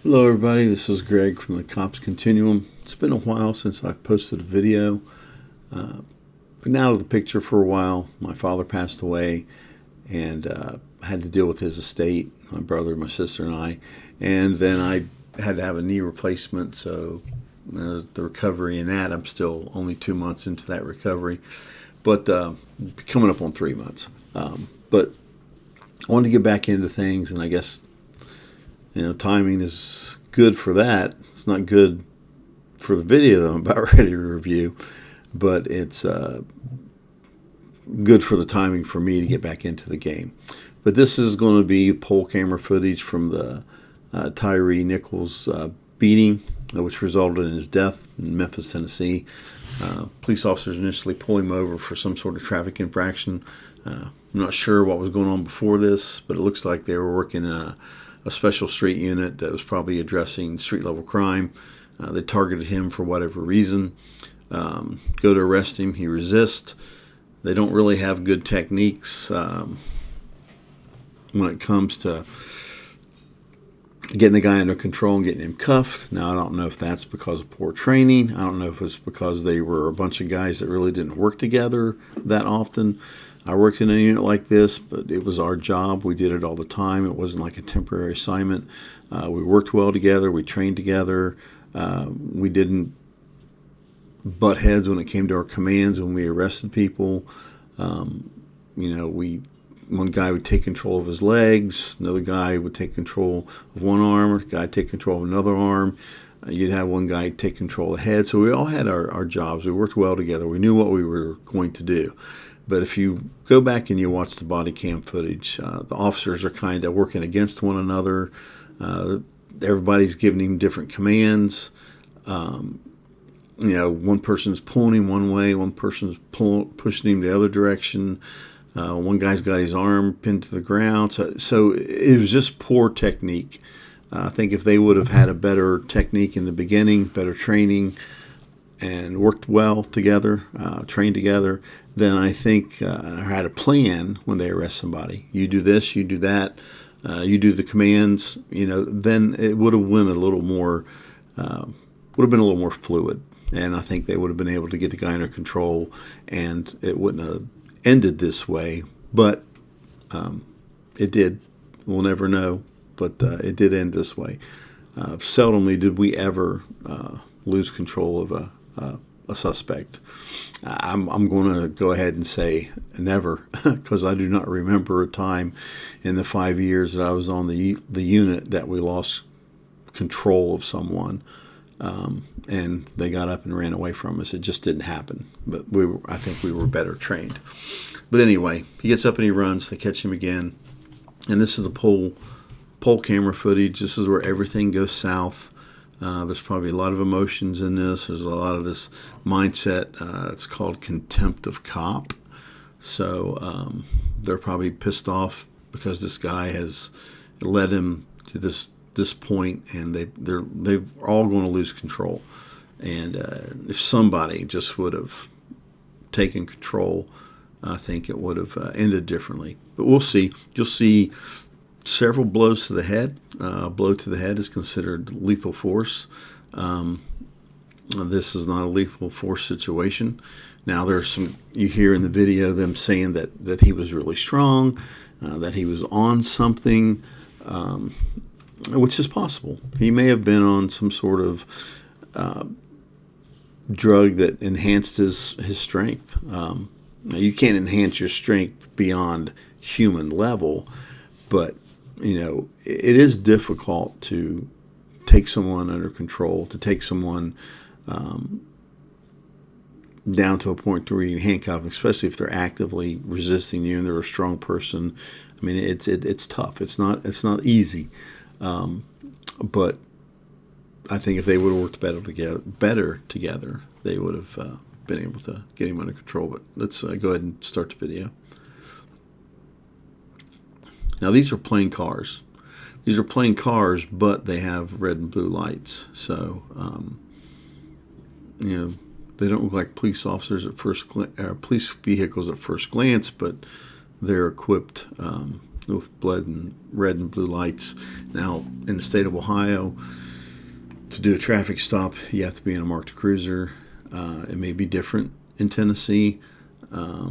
Hello everybody, this is Greg from the Cops Continuum. It's been a while since I've posted a video. Been out of the picture for a while. My father passed away and I had to deal with his estate, my brother, my sister, and I. And then I had to have a knee replacement, so the recovery in that, I'm still only 2 months into that recovery, but coming up on 3 months. But I wanted to get back into things, and I guess timing is good for that. It's not good for the video that I'm about ready to review, but it's good for the timing for me to get back into the game. But this is going to be poll camera footage from the Tyre Nicholes beating, which resulted in his death in Memphis, Tennessee. Police officers initially pulled him over for some sort of traffic infraction. I'm not sure what was going on before this, but it looks like they were working a special street unit that was probably addressing street level crime. They targeted him for whatever reason. Go to arrest him, he resists. They don't really have good techniques when it comes to getting the guy under control and getting him cuffed. Now, I don't know if that's because of poor training. I don't know if it's because they were a bunch of guys that really didn't work together that often. I worked in a unit like this, but it was our job. We did it all the time. It wasn't like a temporary assignment. We worked well together. We trained together. We didn't butt heads when it came to our commands when we arrested people. One guy would take control of his legs. Another guy would take control of one arm. A guy would take control of another arm. You'd have one guy take control of the head. So we all had our jobs. We worked well together. We knew what we were going to do. But if you go back and you watch the body cam footage, the officers are kind of working against one another. Everybody's giving him different commands. One person's pulling him one way, one person's pushing him the other direction. One guy's got his arm pinned to the ground. So it was just poor technique. I think if they would have had a better technique in the beginning, better training, and worked well together, trained together, then I think I had a plan when they arrest somebody. You do this, you do that, you do the commands. Then it would have been a little more, fluid, and I think they would have been able to get the guy under control, and it wouldn't have ended this way. But it did. We'll never know, but it did end this way. Seldomly did we ever lose control of a suspect. I'm going to go ahead and say never, because I do not remember a time in the 5 years that I was on the unit that we lost control of someone and they got up and ran away from us. It just didn't happen. But I think we were better trained. But anyway, he gets up and he runs. They catch him again, and this is the poll camera footage. This is where everything goes south. There's probably a lot of emotions in this. There's a lot of this mindset. It's called contempt of cop. So they're probably pissed off because this guy has led him to this point, and they're all going to lose control. And if somebody just would have taken control, I think it would have ended differently. But we'll see. You'll see several blows to the head. A blow to the head is considered lethal force. This is not a lethal force situation. Now, there's some, you hear in the video them saying that he was really strong, that he was on something, which is possible. He may have been on some sort of drug that enhanced his strength. Now, you can't enhance your strength beyond human level, but it is difficult to take someone under control, to take someone down to a point where you handcuff them, especially if they're actively resisting you and they're a strong person. I mean, it's tough. It's not easy. But I think if they would have worked better together, they would have been able to get him under control. But let's go ahead and start the video. Now, these are plain cars. These are plain cars, but they have red and blue lights. So, they don't look like police vehicles at first glance, but they're equipped with red and blue lights. Now, in the state of Ohio, to do a traffic stop, you have to be in a marked cruiser. It may be different in Tennessee. I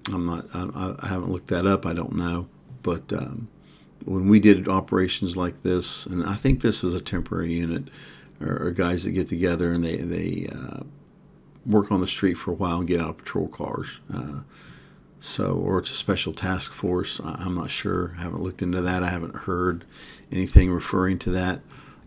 haven't looked that up. I don't know. But when we did operations like this, and I think this is a temporary unit, or guys that get together and they work on the street for a while and get out of patrol cars. Or it's a special task force. I'm not sure. I haven't looked into that. I haven't heard anything referring to that.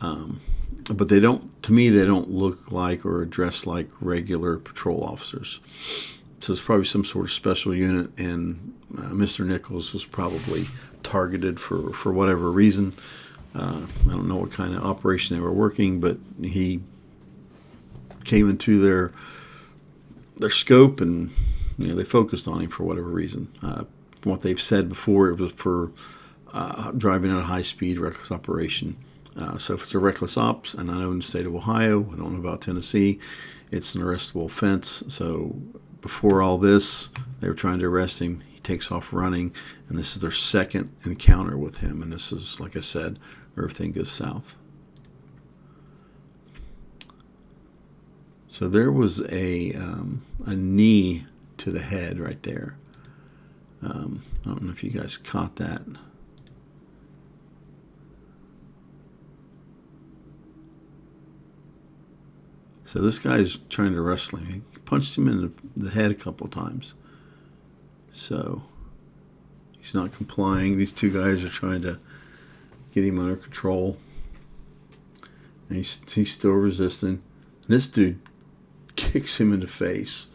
But they don't, to me, they don't look like or dress like regular patrol officers. So it's probably some sort of special unit, and Mr. Nicholes was probably targeted for whatever reason. I don't know what kind of operation they were working, but he came into their scope, and they focused on him for whatever reason. From what they've said before, it was for driving at a high speed, reckless operation. So if it's a reckless ops, and I know in the state of Ohio, I don't know about Tennessee, it's an arrestable offense. So before all this, they were trying to arrest him. He takes off running, and this is their second encounter with him. And this is, like I said, everything goes south. So there was a knee to the head right there. I don't know if you guys caught that. So this guy's trying to wrestle him. He punched him in the head a couple of times. So he's not complying. These two guys are trying to get him under control. And he's still resisting. And this dude kicks him in the face.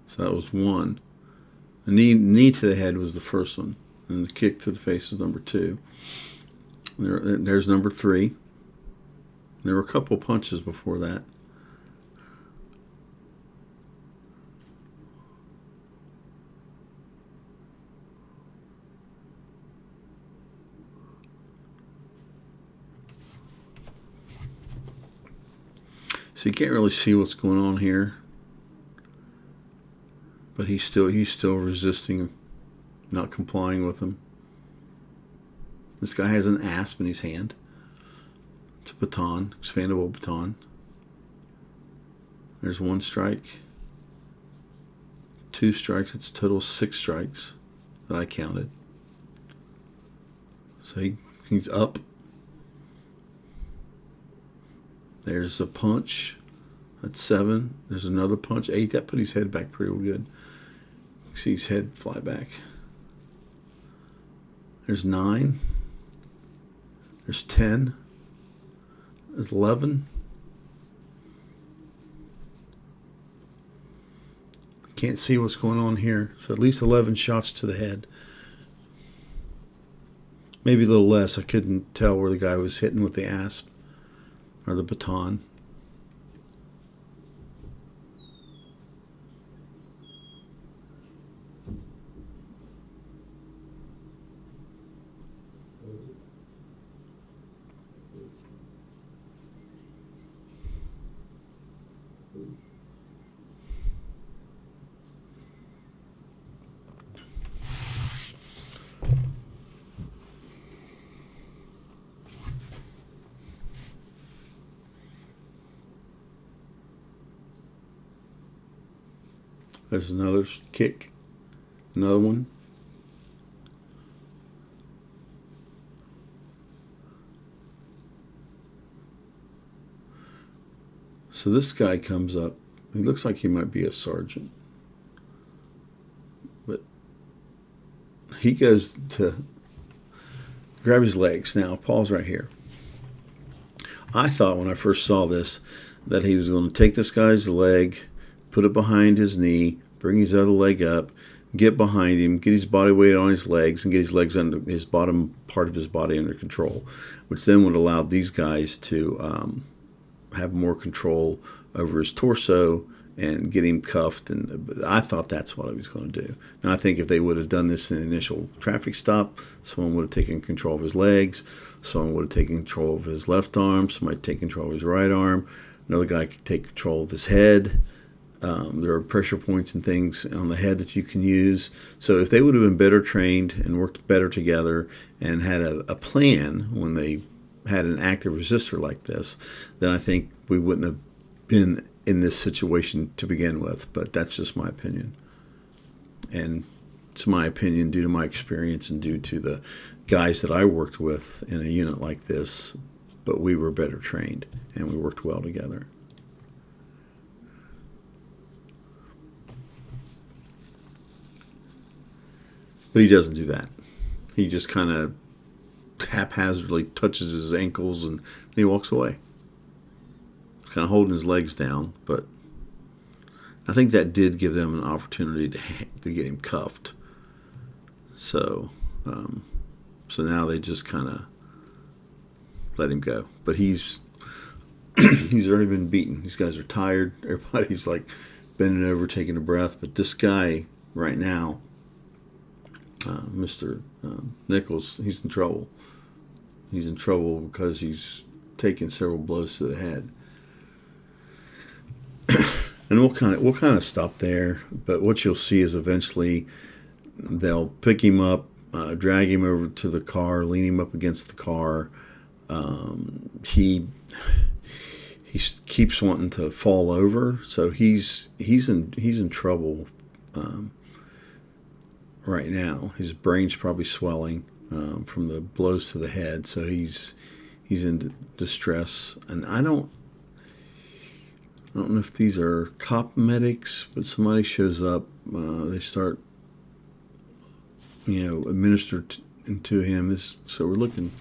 So that was one. The knee to the head was the first one. And the kick to the face was number two. There's number three. There were a couple punches before that. So you can't really see what's going on here. But he's still resisting, not complying with him. This guy has an asp in his hand. It's a baton, expandable baton. There's one strike. 2 strikes. It's a total of 6 strikes that I counted. So he's up. There's a punch. That's 7. There's another punch. 8. That put his head back pretty good. You see his head fly back. There's 9. There's 10. There's 11. Can't see what's going on here. So at least 11 shots to the head. Maybe a little less. I couldn't tell where the guy was hitting with the asp or the baton. There's another kick. Another one. So this guy comes up. He looks like he might be a sergeant. But he goes to grab his legs. Now, Paul's right here. I thought when I first saw this that he was going to take this guy's leg, put it behind his knee, bring his other leg up, get behind him, get his body weight on his legs, and get his legs under his bottom part of his body under control, which then would allow these guys to have more control over his torso and get him cuffed. And I thought that's what he was going to do. Now, I think if they would have done this in the initial traffic stop, someone would have taken control of his legs, someone would have taken control of his left arm, somebody take control of his right arm, another guy could take control of his head. There are pressure points and things on the head that you can use. So if they would have been better trained and worked better together and had a plan when they had an active resistor like this, then I think we wouldn't have been in this situation to begin with. But that's just my opinion. And it's my opinion due to my experience and due to the guys that I worked with in a unit like this. But we were better trained and we worked well together. But he doesn't do that. He just kind of haphazardly touches his ankles and he walks away. He's kind of holding his legs down, but I think that did give them an opportunity to get him cuffed. So now they just kind of let him go. But he's already been beaten. These guys are tired. Everybody's like bending over, taking a breath. But this guy right now, Mr. Nicholes, he's in trouble. He's in trouble because he's taken several blows to the head. And we'll kind of stop there. But what you'll see is eventually they'll pick him up, drag him over to the car, lean him up against the car. He keeps wanting to fall over, so he's in trouble right now. His brain's probably swelling from the blows to the head, so he's in distress. And I don't know if these are cop medics, but somebody shows up. They start, administer to him. So we're looking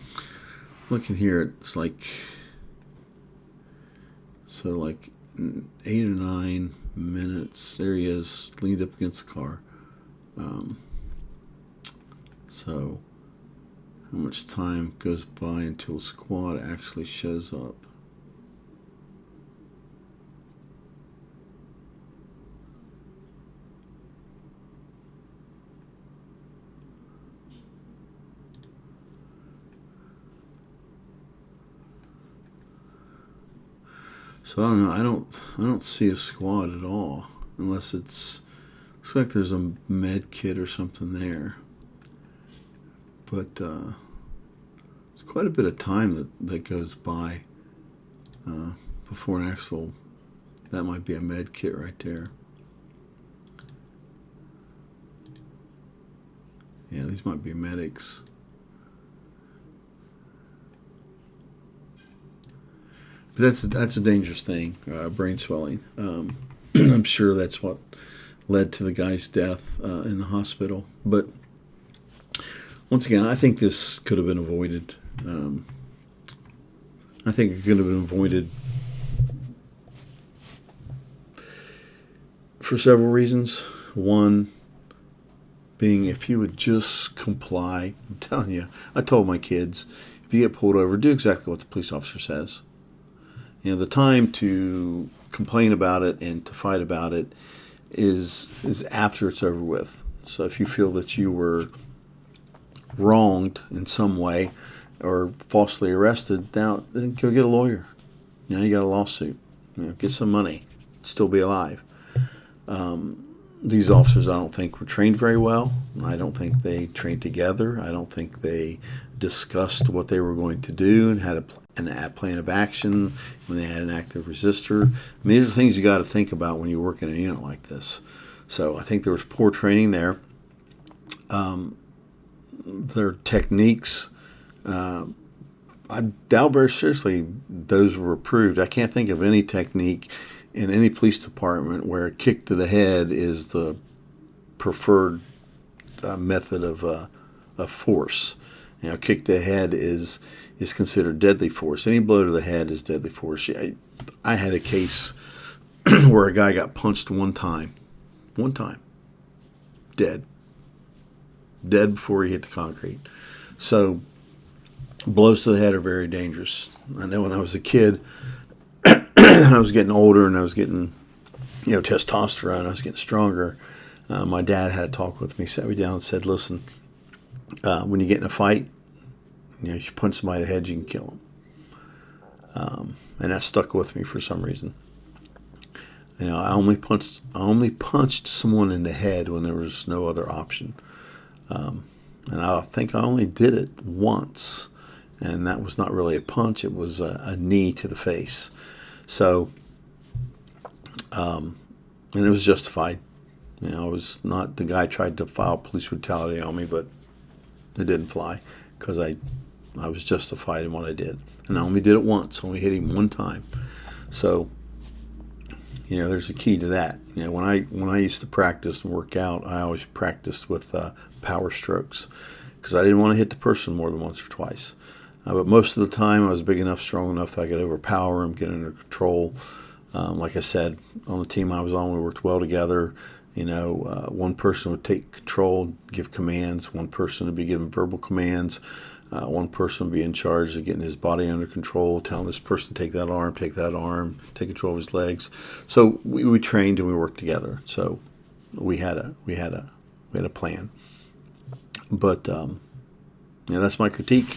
here. It's like 8 or 9 minutes. There he is, leaned up against the car. So how much time goes by until the squad actually shows up? So I don't know. I don't see a squad at all, unless looks like there's a med kit or something there. But it's quite a bit of time that goes by before an actual. That might be a med kit right there. Yeah, these might be medics. But that's a dangerous thing, brain swelling. I'm sure that's what led to the guy's death in the hospital. But once again, I think this could have been avoided. I think it could have been avoided for several reasons. One being, if you would just comply. I'm telling you, I told my kids, if you get pulled over, do exactly what the police officer says. The time to complain about it and to fight about it is after it's over with. So if you feel that you were wronged in some way or falsely arrested, now then go get a lawyer. You got a lawsuit. Get some money. Still be alive. These officers, I don't think, were trained very well. I don't think they trained together. I don't think they discussed what they were going to do and had a plan of action when they had an active resistor. I mean, these are things you got to think about when you work in a unit like this. So I think there was poor training there. Their techniques, I doubt very seriously those were approved. I can't think of any technique in any police department where a kick to the head is the preferred method of force. Kick to the head is considered deadly force. Any blow to the head is deadly force. I had a case where a guy got punched one time, dead before he hit the concrete. So blows to the head are very dangerous. I know when I was a kid, and I was getting older, and I was getting, testosterone. I was getting stronger. My dad had a talk with me, sat me down, and said, "Listen, when you get in a fight, if you punch somebody in the head, you can kill them." And that stuck with me for some reason. I only punched someone in the head when there was no other option. And I think I only did it once, and that was not really a punch. It was a knee to the face. So, and it was justified. I was not, the guy tried to file police brutality on me, but it didn't fly because I was justified in what I did. And I only did it once, only hit him one time. So, there's a key to that. When I used to practice and work out, I always practiced with power strokes because I didn't want to hit the person more than once or twice. But most of the time, I was big enough, strong enough that I could overpower him, get under control. Like I said, on the team I was on, we worked well together. One person would take control, give commands. One person would be giving verbal commands. One person would be in charge of getting his body under control, telling this person, take that arm, take control of his legs. So we trained and we worked together. So we had a plan. But that's my critique.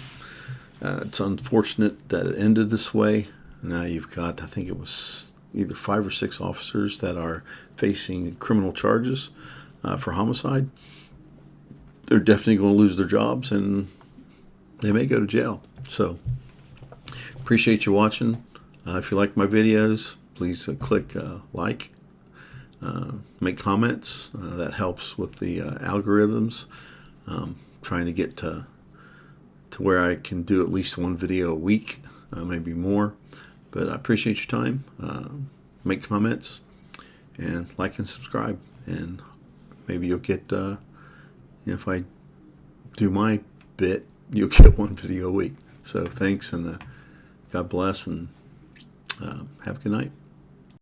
It's unfortunate that it ended this way. Now you've got, I think it was either 5 or 6 officers that are facing criminal charges for homicide. They're definitely going to lose their jobs, and they may go to jail. So, appreciate you watching. If you like my videos, please click like, make comments. That helps with the algorithms. Trying to get to where I can do at least one video a week, maybe more. But I appreciate your time. Make comments and like and subscribe, and maybe you'll get. If I do my bit, you'll get one video a week. So thanks, and God bless, and have a good night.